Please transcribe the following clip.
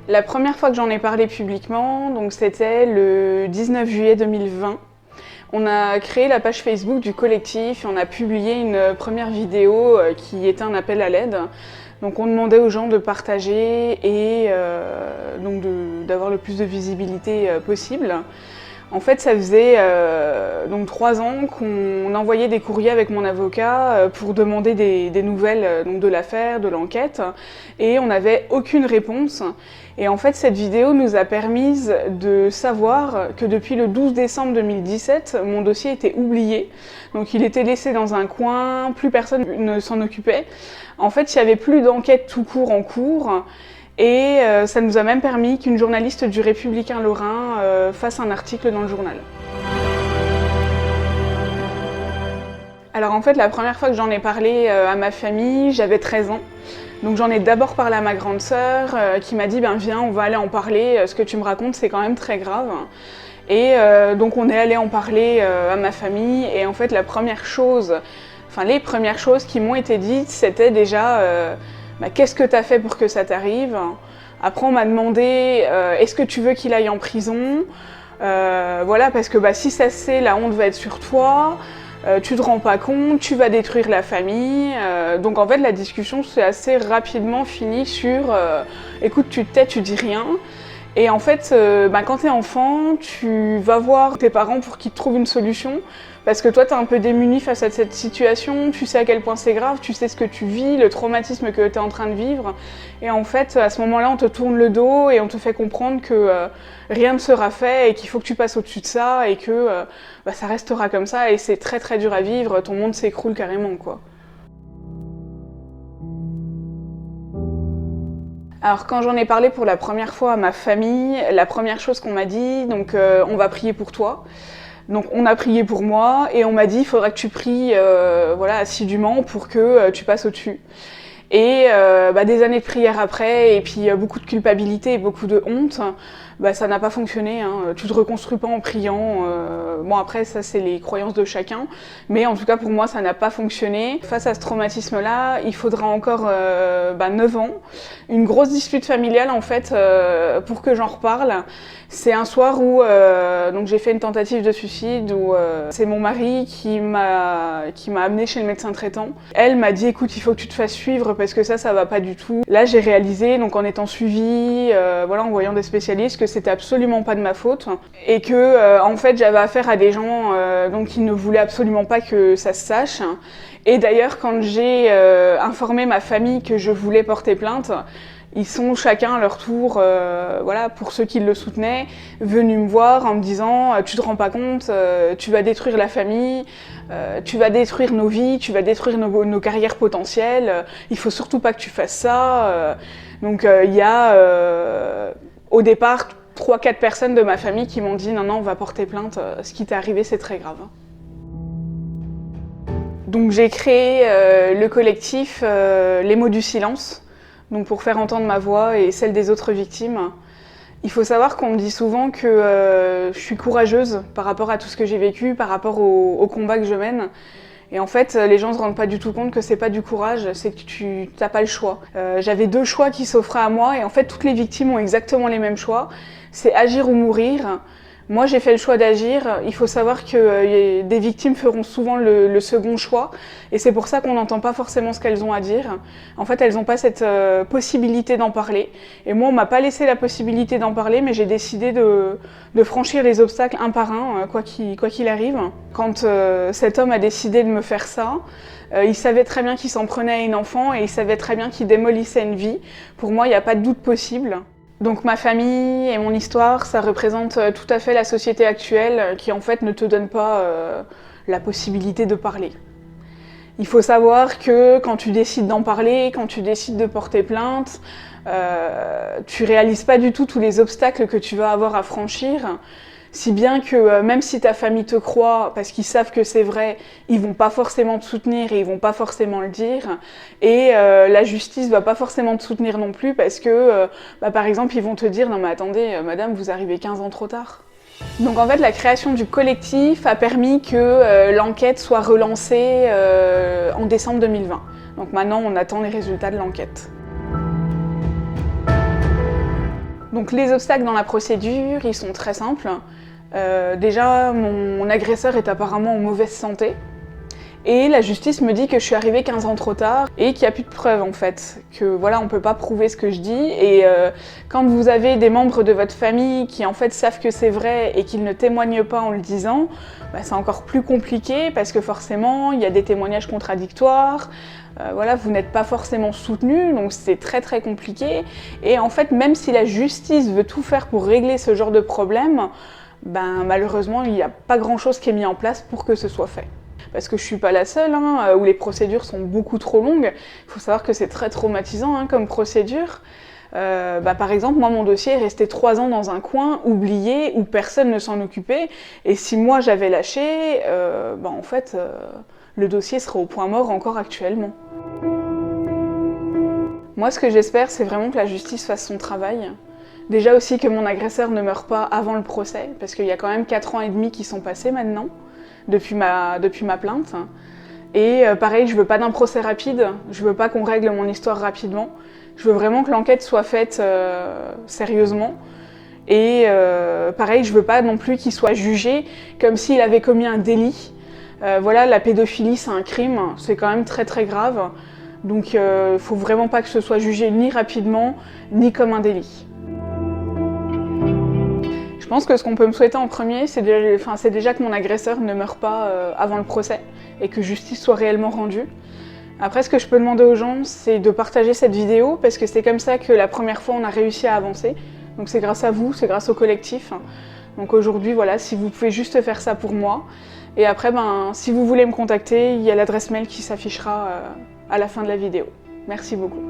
La première fois que j'en ai parlé publiquement, donc c'était le 19 juillet 2020. On a créé la page Facebook du collectif et on a publié une première vidéo qui était un appel à l'aide. Donc on demandait aux gens de partager et donc d'avoir le plus de visibilité possible. En fait, ça faisait donc 3 ans qu'on envoyait des courriers avec mon avocat pour demander des nouvelles donc de l'affaire, de l'enquête, et on n'avait aucune réponse. Et en fait, cette vidéo nous a permis de savoir que depuis le 12 décembre 2017, mon dossier était oublié. Donc il était laissé dans un coin, plus personne ne s'en occupait. En fait, il n'y avait plus d'enquête tout court en cours. Et ça nous a même permis qu'une journaliste du Républicain Lorrain fasse un article dans le journal. Alors en fait, la première fois que j'en ai parlé à ma famille, j'avais 13 ans. Donc j'en ai d'abord parlé à ma grande sœur qui m'a dit « viens, on va aller en parler, ce que tu me racontes c'est quand même très grave ». Et donc on est allé en parler à ma famille et en fait les premières choses qui m'ont été dites c'était déjà qu'est-ce que tu as fait pour que ça t'arrive ? Après on m'a demandé est-ce que tu veux qu'il aille en prison ? Voilà, parce que si ça se sait, la honte va être sur toi. Tu te rends pas compte, tu vas détruire la famille. Donc en fait la discussion s'est assez rapidement finie sur écoute, tu te tais, tu dis rien. Et en fait, quand t'es enfant, tu vas voir tes parents pour qu'ils te trouvent une solution. Parce que toi, t'es un peu démuni face à cette situation, tu sais à quel point c'est grave, tu sais ce que tu vis, le traumatisme que t'es en train de vivre. Et en fait, à ce moment-là, on te tourne le dos et on te fait comprendre que rien ne sera fait et qu'il faut que tu passes au-dessus de ça et que ça restera comme ça et c'est très très dur à vivre, ton monde s'écroule carrément, quoi. Alors quand j'en ai parlé pour la première fois à ma famille, la première chose qu'on m'a dit, donc on va prier pour toi. Donc on a prié pour moi et on m'a dit il faudra que tu pries assidûment pour que tu passes au-dessus. Et des années de prière après et puis beaucoup de culpabilité et beaucoup de honte, ça n'a pas fonctionné. Hein. Tu te reconstruis pas en priant. Bon après ça c'est les croyances de chacun, mais en tout cas pour moi ça n'a pas fonctionné. Face à ce traumatisme-là, il faudra encore 9 ans, une grosse dispute familiale en fait pour que j'en reparle. C'est un soir où donc j'ai fait une tentative de suicide où c'est mon mari qui m'a amenée chez le médecin traitant. Elle m'a dit écoute il faut que tu te fasses suivre parce que ça va pas du tout. Là j'ai réalisé donc en étant suivie, en voyant des spécialistes que c'était absolument pas de ma faute et que en fait j'avais affaire à des gens donc qui ne voulaient absolument pas que ça se sache. Et d'ailleurs quand j'ai informé ma famille que je voulais porter plainte, ils sont chacun à leur tour, pour ceux qui le soutenaient, venus me voir en me disant « tu te rends pas compte, tu vas détruire la famille, tu vas détruire nos vies, tu vas détruire nos carrières potentielles, il faut surtout pas que tu fasses ça ». Donc il y a au départ 3-4 personnes de ma famille qui m'ont dit « non, on va porter plainte, ce qui t'est arrivé c'est très grave ». Donc j'ai créé le collectif Les mots du silence. Donc pour faire entendre ma voix et celle des autres victimes. Il faut savoir qu'on me dit souvent que je suis courageuse par rapport à tout ce que j'ai vécu, par rapport au combat que je mène. Et en fait, les gens ne se rendent pas du tout compte que c'est pas du courage, c'est que tu n'as pas le choix. J'avais 2 choix qui s'offraient à moi et en fait toutes les victimes ont exactement les mêmes choix. C'est agir ou mourir. Moi, j'ai fait le choix d'agir. Il faut savoir que des victimes feront souvent le second choix. Et c'est pour ça qu'on n'entend pas forcément ce qu'elles ont à dire. En fait, elles n'ont pas cette possibilité d'en parler. Et moi, on m'a pas laissé la possibilité d'en parler, mais j'ai décidé de franchir les obstacles un par un, quoi qu'il arrive. Quand cet homme a décidé de me faire ça, il savait très bien qu'il s'en prenait à une enfant et il savait très bien qu'il démolissait une vie. Pour moi, il n'y a pas de doute possible. Donc ma famille et mon histoire, ça représente tout à fait la société actuelle qui en fait ne te donne pas la possibilité de parler. Il faut savoir que quand tu décides d'en parler, quand tu décides de porter plainte, tu réalises pas du tout tous les obstacles que tu vas avoir à franchir. Si bien que même si ta famille te croit, parce qu'ils savent que c'est vrai, ils vont pas forcément te soutenir et ils vont pas forcément le dire. Et la justice va pas forcément te soutenir non plus parce que, par exemple, ils vont te dire « Non mais attendez, madame, vous arrivez 15 ans trop tard ». Donc en fait, la création du collectif a permis que l'enquête soit relancée en décembre 2020. Donc maintenant, on attend les résultats de l'enquête. Donc les obstacles dans la procédure, ils sont très simples. Déjà, mon agresseur est apparemment en mauvaise santé. Et la justice me dit que je suis arrivée 15 ans trop tard et qu'il n'y a plus de preuves en fait. Que voilà, on ne peut pas prouver ce que je dis. Et quand vous avez des membres de votre famille qui en fait savent que c'est vrai et qu'ils ne témoignent pas en le disant, bah, c'est encore plus compliqué parce que forcément, il y a des témoignages contradictoires. Voilà, vous n'êtes pas forcément soutenu, donc c'est très très compliqué. Et en fait, même si la justice veut tout faire pour régler ce genre de problème, ben, malheureusement, il n'y a pas grand-chose qui est mis en place pour que ce soit fait. Parce que je ne suis pas la seule, où les procédures sont beaucoup trop longues. Il faut savoir que c'est très traumatisant comme procédure. Par exemple, moi, mon dossier est resté 3 ans dans un coin, oublié, où personne ne s'en occupait. Et si moi, j'avais lâché, en fait, le dossier serait au point mort encore actuellement. Moi, ce que j'espère, c'est vraiment que la justice fasse son travail. Déjà aussi que mon agresseur ne meure pas avant le procès, parce qu'il y a quand même 4 ans et demi qui sont passés maintenant, depuis ma plainte. Et pareil, je veux pas d'un procès rapide, je veux pas qu'on règle mon histoire rapidement. Je veux vraiment que l'enquête soit faite sérieusement. Et pareil, je veux pas non plus qu'il soit jugé comme s'il avait commis un délit. Voilà, la pédophilie, c'est un crime, c'est quand même très très grave. Donc faut vraiment pas que ce soit jugé ni rapidement, ni comme un délit. Je pense que ce qu'on peut me souhaiter en premier, c'est déjà que mon agresseur ne meure pas avant le procès et que justice soit réellement rendue. Après, ce que je peux demander aux gens, c'est de partager cette vidéo parce que c'est comme ça que la première fois on a réussi à avancer. Donc c'est grâce à vous, c'est grâce au collectif. Donc aujourd'hui, voilà, si vous pouvez juste faire ça pour moi. Et après, si vous voulez me contacter, il y a l'adresse mail qui s'affichera à la fin de la vidéo. Merci beaucoup.